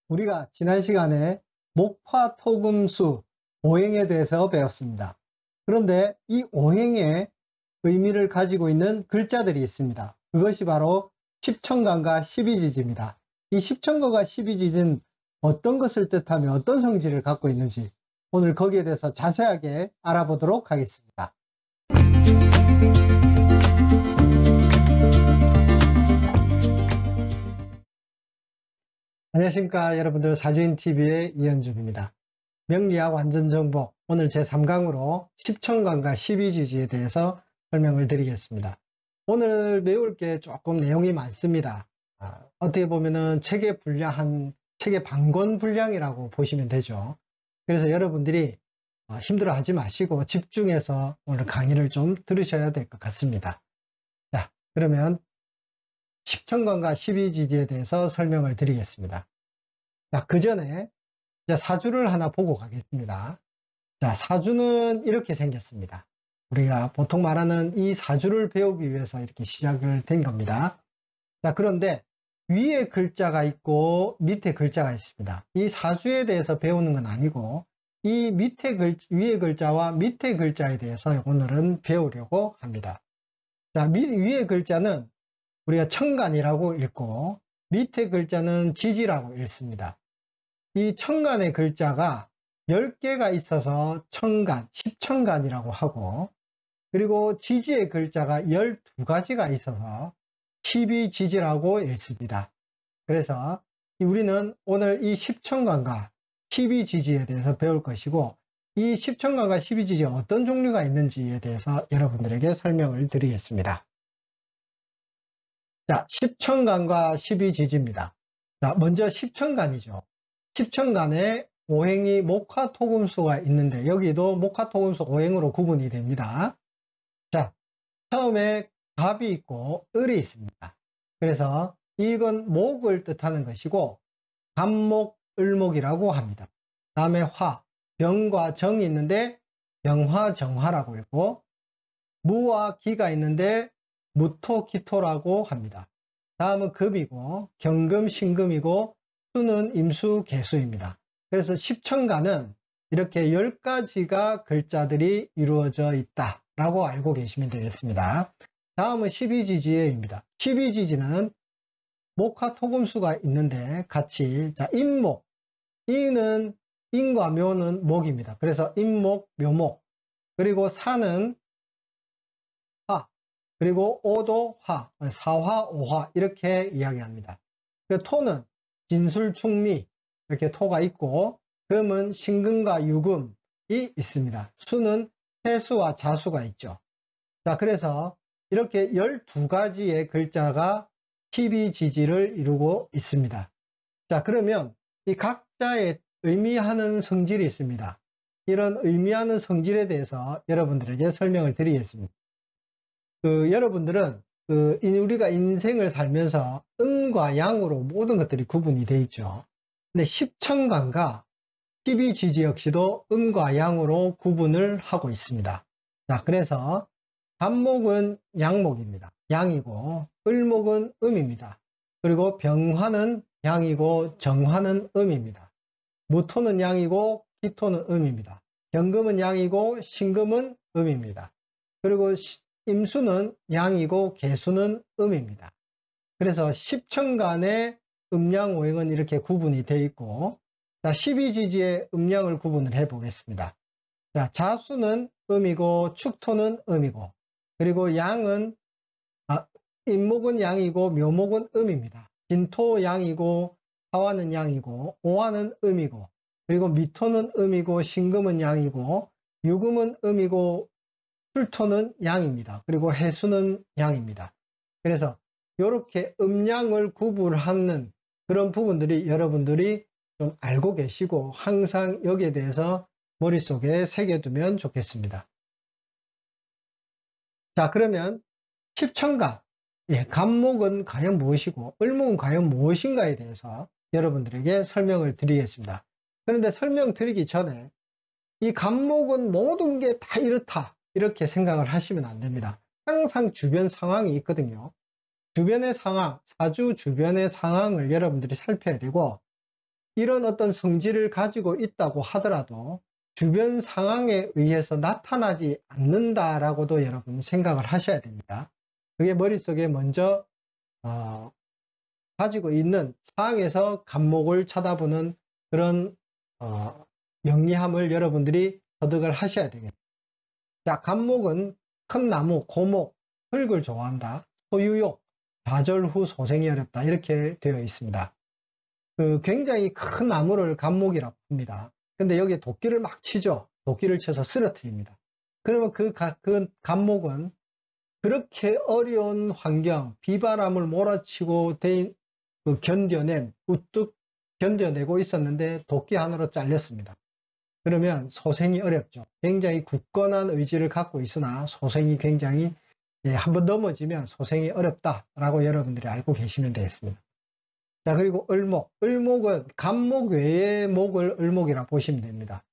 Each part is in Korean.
우리가 지난 시간에 목화토금수 오행에 대해서 배웠습니다. 그런데 이 오행의 의미를 가지고 있는 글자들이 있습니다. 그것이 바로 십천간과 십이지지입니다. 이 십천간과 십이지지는 어떤 것을 뜻하며 어떤 성질을 갖고 있는지 오늘 거기에 대해서 자세하게 알아보도록 하겠습니다. 안녕하십니까 여러분들, 사주인TV의 이현준입니다. 명리학 완전정복, 오늘 제3강으로 십천간과 십이지지에 대해서 설명을 드리겠습니다. 오늘 배울 게 조금 내용이 많습니다. 어떻게 보면은 책의 방권 분량이라고 보시면 되죠. 그래서 여러분들이 힘들어 하지 마시고 집중해서 오늘 강의를 좀 들으셔야 될 것 같습니다. 자, 그러면 십천간과 십이지지에 대해서 설명을 드리겠습니다. 자, 그 전에 사주를 하나 보고 가겠습니다. 자, 사주는 이렇게 생겼습니다. 우리가 보통 말하는 이 사주를 배우기 위해서 이렇게 시작을 된 겁니다. 자, 그런데 위에 글자가 있고 밑에 글자가 있습니다. 이 사주에 대해서 배우는 건 아니고 이 위에 글자와 밑에 글자에 대해서 오늘은 배우려고 합니다. 자, 위에 글자는 우리가 천간이라고 읽고 밑에 글자는 지지라고 읽습니다. 이 천간의 글자가 10개가 있어서 천간, 십천간이라고 하고, 그리고 지지의 글자가 12가지가 있어서 십이지지라고 읽습니다. 그래서 우리는 오늘 이 십천간과 십이지지에 대해서 배울 것이고, 이 십천간과 십이지지에 어떤 종류가 있는지에 대해서 여러분들에게 설명을 드리겠습니다. 자, 십천간과 십이지지입니다. 자, 먼저 십천간이죠. 십천간에 오행이 목화토금수가 있는데 여기도 목화토금수 오행으로 구분이 됩니다. 자, 처음에 갑이 있고 을이 있습니다. 그래서 이건 목을 뜻하는 것이고 갑목, 을목이라고 합니다. 다음에 화, 병과 정이 있는데 병화, 정화라고 읽고 무와 기가 있는데 무토, 기토라고 합니다. 다음은 금이고 경금, 신금이고 수는 임수, 개수입니다. 그래서 십천간은 이렇게 10가지가 글자들이 이루어져 있다라고 알고 계시면 되겠습니다. 다음은 십이지지입니다. 십이지지는 목화토금수가 있는데 같이, 자, 임목, 이는 인과 묘는 목입니다. 그래서 임목, 묘목, 그리고 사는 화, 그리고 오도 화, 사화, 오화 이렇게 이야기합니다. 그 토는 진술, 충미 이렇게 토가 있고, 금은 신금과 유금이 있습니다. 수는 해수와 자수가 있죠. 자, 그래서 이렇게 12가지의 글자가 십이지지를 이루고 있습니다. 자, 그러면 이 각자의 의미하는 성질이 있습니다. 이런 의미하는 성질에 대해서 여러분들에게 설명을 드리겠습니다. 여러분들은 우리가 인생을 살면서 음과 양으로 모든 것들이 구분이 되어 있죠. 근데 십천간과 십이지지 역시도 음과 양으로 구분을 하고 있습니다. 자, 그래서 갑목은 양목입니다. 양이고, 을목은 음입니다. 그리고 병화는 양이고, 정화는 음입니다. 무토는 양이고, 기토는 음입니다. 경금은 양이고, 신금은 음입니다. 그리고 임수는 양이고, 개수는 음입니다. 그래서 십천간의 음양오행은 이렇게 구분이 되어 있고, 자, 십이지지의 음양을 구분을 해 보겠습니다. 자, 자수는 음이고, 축토는 음이고, 그리고 양은, 임목은 양이고, 묘목은 음입니다. 진토 양이고, 화화는 양이고, 오화는 음이고, 그리고 미토는 음이고, 신금은 양이고, 유금은 음이고, 술토는 양입니다. 그리고 해수는 양입니다. 그래서 이렇게 음양을 구분하는 그런 부분들이 여러분들이 좀 알고 계시고 항상 여기에 대해서 머릿속에 새겨두면 좋겠습니다. 자, 그러면 십천간, 갑목은 과연 무엇이고 을목은 과연 무엇인가에 대해서 여러분들에게 설명을 드리겠습니다. 그런데 설명드리기 전에 이 갑목은 모든 게 다 이렇다 이렇게 생각을 하시면 안 됩니다. 항상 주변 상황이 있거든요. 주변의 상황, 사주 주변의 상황을 여러분들이 살펴야 되고, 이런 어떤 성질을 가지고 있다고 하더라도 주변 상황에 의해서 나타나지 않는다라고도 여러분 생각을 하셔야 됩니다. 그게 머릿속에 먼저 가지고 있는 상황에서 감목을 쳐다보는 그런 영리함을 여러분들이 터득을 하셔야 되겠습니다. 자, 감목은 큰 나무, 고목, 흙을 좋아한다. 소유욕, 좌절 후 소생이 어렵다. 이렇게 되어 있습니다. 굉장히 큰 나무를 감목이라고 합니다. 근데 여기에 도끼를 막 치죠. 도끼를 쳐서 쓰러뜨립니다. 그러면 그 감목은 그렇게 어려운 환경, 비바람을 몰아치고 견뎌낸, 우뚝 견뎌내고 있었는데 도끼 하나로 잘렸습니다. 그러면 소생이 어렵죠. 굉장히 굳건한 의지를 갖고 있으나 소생이 굉장히 한번 넘어지면 소생이 어렵다라고 여러분들이 알고 계시면 되겠습니다. 자, 그리고 을목. 을목은 감목 외의 목을 을목이라 보시면 됩니다.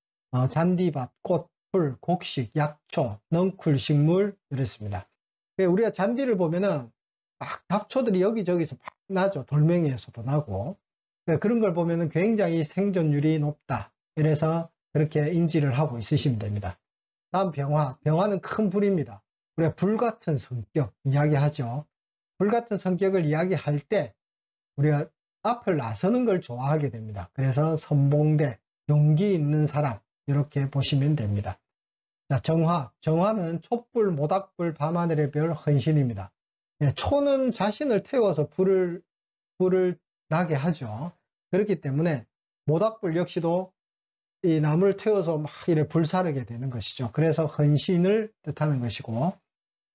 잔디밭, 꽃, 풀, 곡식, 약초, 넝쿨, 식물 이렇습니다. 우리가 잔디를 보면은 막 잡초들이 여기저기서 막 나죠. 돌멩이에서도 나고. 그런 걸 보면은 굉장히 생존율이 높다. 이래서 그렇게 인지를 하고 있으시면 됩니다. 다음 병화. 병화는 큰 불입니다. 우리가 불 같은 성격 이야기하죠. 불 같은 성격을 이야기할 때 우리가 앞을 나서는 걸 좋아하게 됩니다. 그래서 선봉대, 용기 있는 사람 이렇게 보시면 됩니다. 자, 정화. 정화는 촛불, 모닥불, 밤하늘의 별, 헌신입니다. 초는 자신을 태워서 불을 나게 하죠. 그렇기 때문에 모닥불 역시도 이 나무를 태워서 막 이렇게 불사르게 되는 것이죠. 그래서 헌신을 뜻하는 것이고,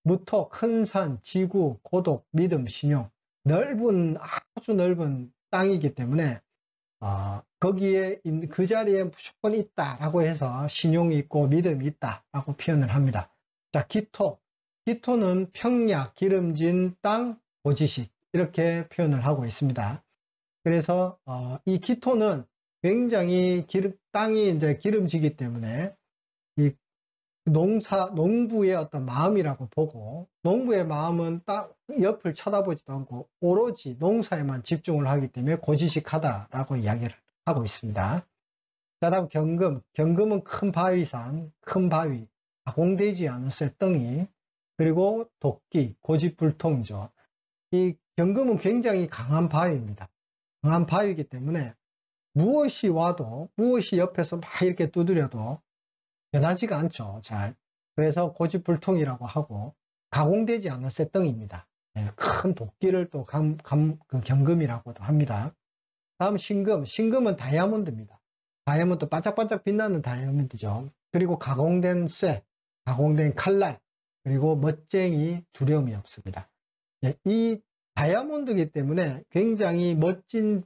무토, 큰 산, 지구, 고독, 믿음, 신용, 아주 넓은 땅이기 때문에 거기에 그 자리에 무조건 있다라고 해서 신용이 있고 믿음이 있다라고 표현을 합니다. 자, 기토. 기토는 평야, 기름진 땅, 고지식 이렇게 표현을 하고 있습니다. 그래서 이 기토는 굉장히 땅이 이제 기름지기 때문에 이 농부의 어떤 마음이라고 보고, 농부의 마음은 딱 옆을 쳐다보지도 않고 오로지 농사에만 집중을 하기 때문에 고지식하다라고 이야기를 하고 있습니다. 자, 다음 경금. 경금은 큰 바위산, 큰 바위, 가공되지 않은 쇳덩이, 그리고 도끼, 고집불통이죠. 이 경금은 굉장히 강한 바위입니다. 강한 바위이기 때문에 무엇이 와도, 무엇이 옆에서 막 이렇게 두드려도 변하지가 않죠. 잘. 그래서 고집불통이라고 하고, 가공되지 않은 쇳덩이입니다. 큰 도끼를 또 그 경금이라고도 합니다. 다음 신금. 신금은 다이아몬드입니다. 다이아몬드 반짝반짝 빛나는 다이아몬드죠. 그리고 가공된 쇠, 가공된 칼날, 그리고 멋쟁이, 두려움이 없습니다. 이 다이아몬드이기 때문에 굉장히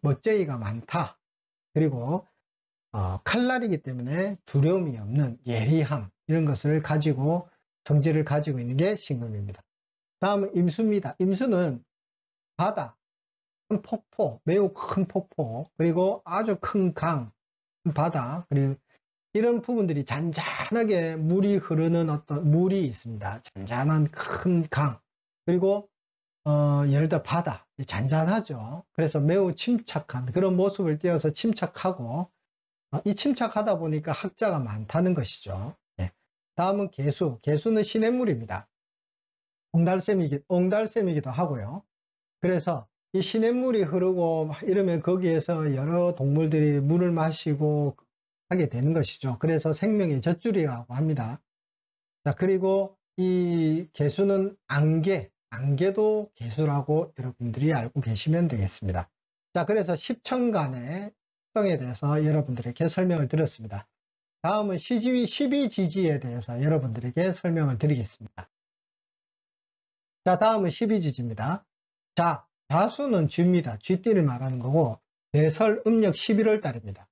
멋쟁이가 많다. 그리고 칼날이기 때문에 두려움이 없는 예리함, 이런 것을 가지고 성질을 가지고 있는 게 신금입니다. 다음은 임수입니다. 임수는 바다, 큰 폭포, 매우 큰 폭포, 그리고 아주 큰 강, 바다, 그리고 이런 부분들이 잔잔하게 물이 흐르는 어떤 물이 있습니다. 잔잔한 큰 강, 그리고 예를 들어 바다, 잔잔하죠. 그래서 매우 침착한 그런 모습을 띄어서 침착하고, 이 침착하다 보니까 학자가 많다는 것이죠. 다음은 개수. 개수는 시냇물입니다. 옹달샘이기도 하고요. 그래서 이 시냇물이 흐르고 이러면 거기에서 여러 동물들이 물을 마시고 하게 되는 것이죠. 그래서 생명의 젖줄이라고 합니다. 자, 그리고 이 개수는 안개도 개수라고 여러분들이 알고 계시면 되겠습니다. 자, 그래서 십천간의 특성에 대해서 여러분들에게 설명을 드렸습니다. 다음은 12지지에 대해서 여러분들에게 설명을 드리겠습니다. 자, 다음은 12지지입니다. 자, 자수는 쥐입니다. 쥐띠를 말하는 거고, 대설 음력 11월 달입니다.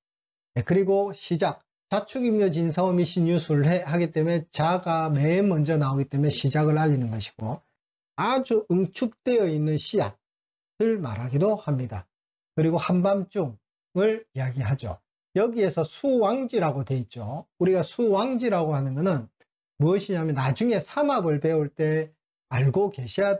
그리고 시작, 자축임묘 진사오미 신유술해 하기 때문에 자가 맨 먼저 나오기 때문에 시작을 알리는 것이고, 아주 응축되어 있는 씨앗을 말하기도 합니다. 그리고 한밤중을 이야기하죠. 여기에서 수왕지라고 되어 있죠. 우리가 수왕지라고 하는 것은 무엇이냐면 나중에 삼합을 배울 때 알고 계셔야,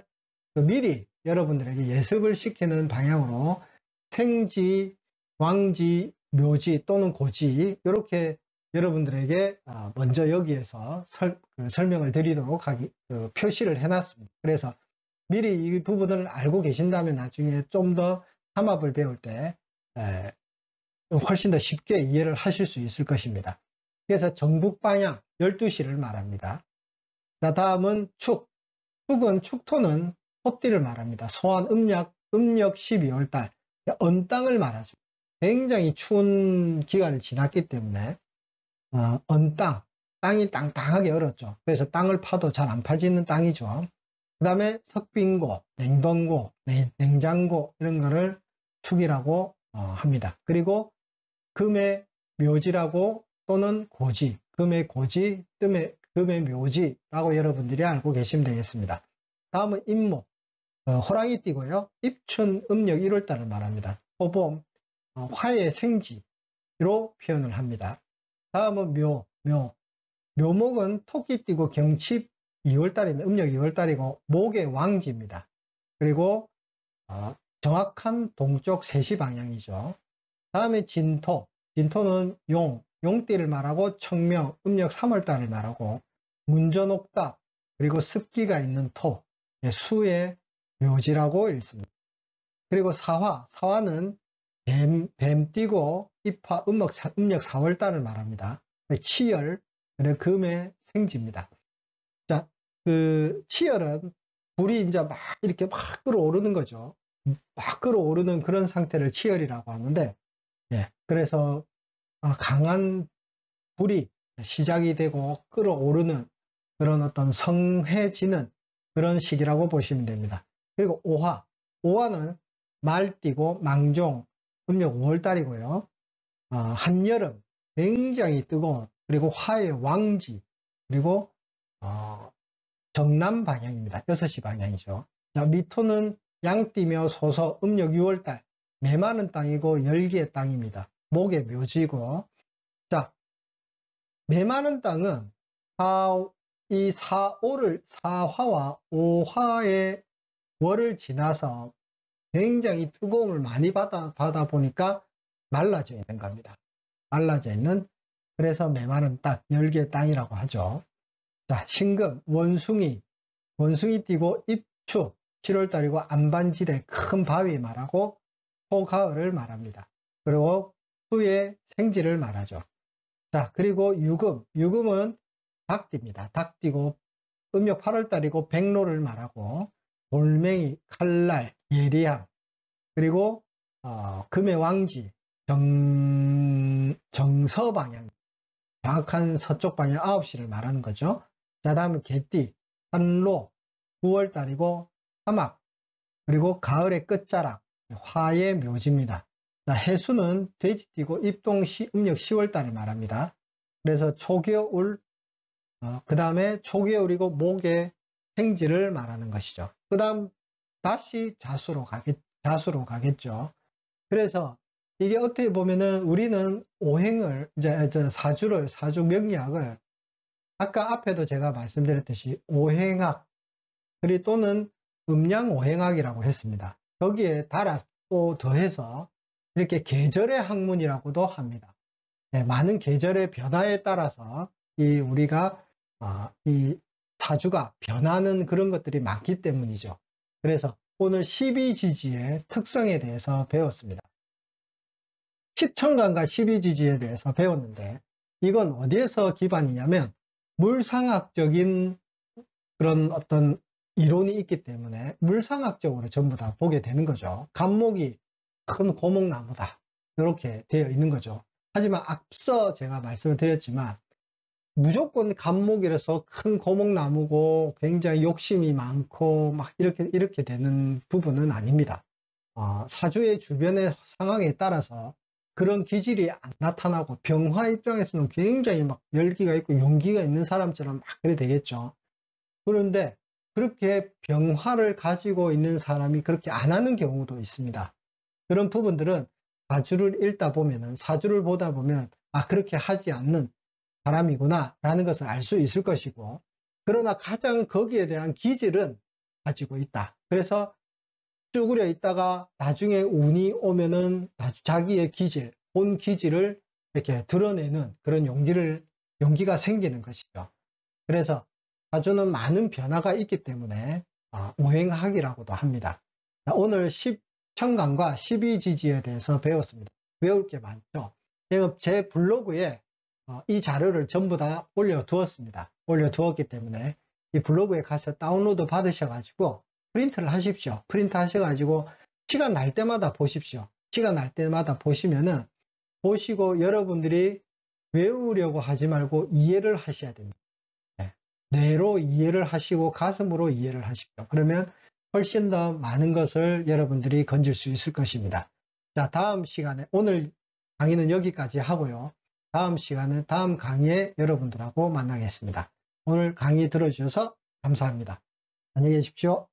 미리 여러분들에게 예습을 시키는 방향으로 생지, 왕지, 묘지 또는 고지 이렇게 여러분들에게 먼저 여기에서 설명을 드리도록 표시를 해놨습니다. 그래서 미리 이 부분을 알고 계신다면 나중에 좀 더 삼합을 배울 때 훨씬 더 쉽게 이해를 하실 수 있을 것입니다. 그래서 정북 방향 12시를 말합니다. 자, 다음은 축. 축은 축토는 소띠를 말합니다. 소환 음력 12월달 언땅을 말하죠. 굉장히 추운 기간을 지났기 때문에 언땅, 땅이 땅땅하게 얼었죠. 그래서 땅을 파도 잘 안 파지는 땅이죠. 그 다음에 석빙고, 냉동고, 냉장고 이런 거를 축이라고 합니다. 그리고 금의 묘지라고 또는 고지, 금의 고지, 금의 묘지라고 여러분들이 알고 계시면 되겠습니다. 다음은 임목, 호랑이 띠고요. 입춘 음력 1월달을 말합니다. 호봄, 화의 생지로 표현을 합니다. 다음은 묘목은 토끼띠고 경칩 2월달입니다. 음력 2월달이고 목의 왕지입니다. 그리고 정확한 동쪽 3시 방향이죠. 다음에 진토는 용띠를 말하고 청명, 음력 3월달을 말하고 문전옥답, 그리고 습기가 있는 토, 수의 묘지라고 읽습니다. 그리고 사화는 뱀띠고 입화 음력 4월달을 말합니다. 치열, 금의 생지입니다. 자, 치열은 불이 이제 막 이렇게 막 끌어오르는 거죠. 막 끌어오르는 그런 상태를 치열이라고 하는데, 그래서 강한 불이 시작이 되고 끌어오르는 그런 어떤 성해지는 그런 시기라고 보시면 됩니다. 그리고 오화는 말띠고 망종, 음력 5월달이고요. 한여름, 굉장히 뜨거운, 그리고 화의 왕지, 그리고 정남 방향입니다. 6시 방향이죠. 자, 미토는 양띠며 소서, 음력 6월달, 매 많은 땅이고 열기의 땅입니다. 목의 묘지고, 자, 매 많은 땅은 이 사화와 오화의 월을 지나서 굉장히 뜨거움을 많이 받아 보니까 말라져 있는 겁니다. 말라져 있는, 그래서 메마른 땅, 열기의 땅이라고 하죠. 자, 신금, 원숭이 띠고 입추, 7월달이고 안반지대, 큰 바위 말하고 소가을을 말합니다. 그리고 수의 생지를 말하죠. 자, 그리고 유금은 닭띠입니다. 닭띠고 음력 8월달이고 백로를 말하고 돌멩이, 칼날, 예리함, 그리고 금의 왕지, 정서 방향, 정확한 서쪽 방향 9시를 말하는 거죠. 자, 다음은 개띠, 한로, 9월달이고 삼합, 그리고 가을의 끝자락, 화의 묘지입니다. 자, 해수는 돼지띠고 입동시 음력 10월달을 말합니다. 그래서 초겨울, 그 다음에 초겨울이고 목의 생지를 말하는 것이죠. 그 다음 다시 자수로 가겠죠. 그래서 이게 어떻게 보면은 우리는 오행을, 사주 명리학을 아까 앞에도 제가 말씀드렸듯이 오행학, 그리고 또는 음양오행학이라고 했습니다. 거기에 따라 또 더해서 이렇게 계절의 학문이라고도 합니다. 많은 계절의 변화에 따라서 우리가 이 사주가 변하는 그런 것들이 많기 때문이죠. 그래서 오늘 12지지의 특성에 대해서 배웠습니다. 십천간과 12지지에 대해서 배웠는데 이건 어디에서 기반이냐면 물상학적인 그런 어떤 이론이 있기 때문에 물상학적으로 전부 다 보게 되는 거죠. 갑목이 큰 고목나무다, 이렇게 되어 있는 거죠. 하지만 앞서 제가 말씀을 드렸지만 무조건 갑목이라서 큰 고목나무고 굉장히 욕심이 많고 막 이렇게 되는 부분은 아닙니다. 사주의 주변의 상황에 따라서 그런 기질이 안 나타나고 병화 입장에서는 굉장히 막 열기가 있고 용기가 있는 사람처럼 막 그래 되겠죠. 그런데 그렇게 병화를 가지고 있는 사람이 그렇게 안 하는 경우도 있습니다. 그런 부분들은 사주를 보다 보면 그렇게 하지 않는 사람이구나 라는 것을 알 수 있을 것이고, 그러나 가장 거기에 대한 기질은 가지고 있다. 그래서 쭈그려 있다가 나중에 운이 오면은 자기의 기질, 본 기질을 이렇게 드러내는 그런 용기가 생기는 것이죠. 그래서 사주는 많은 변화가 있기 때문에 오행학이라고도 합니다. 자, 오늘 10천간과 12지지에 대해서 배웠습니다. 배울 게 많죠. 제가 제 블로그에 이 자료를 전부 다 올려두었습니다. 올려두었기 때문에 이 블로그에 가서 다운로드 받으셔가지고 프린트를 하십시오. 프린트 하셔가지고 시간 날 때마다 보십시오. 시간 날 때마다 보시면은 보시고 여러분들이 외우려고 하지 말고 이해를 하셔야 됩니다. 뇌로 이해를 하시고 가슴으로 이해를 하십시오. 그러면 훨씬 더 많은 것을 여러분들이 건질 수 있을 것입니다. 자, 다음 시간에 오늘 강의는 여기까지 하고요. 다음 시간은 다음 강의에 여러분들하고 만나겠습니다. 오늘 강의 들어주셔서 감사합니다. 안녕히 계십시오.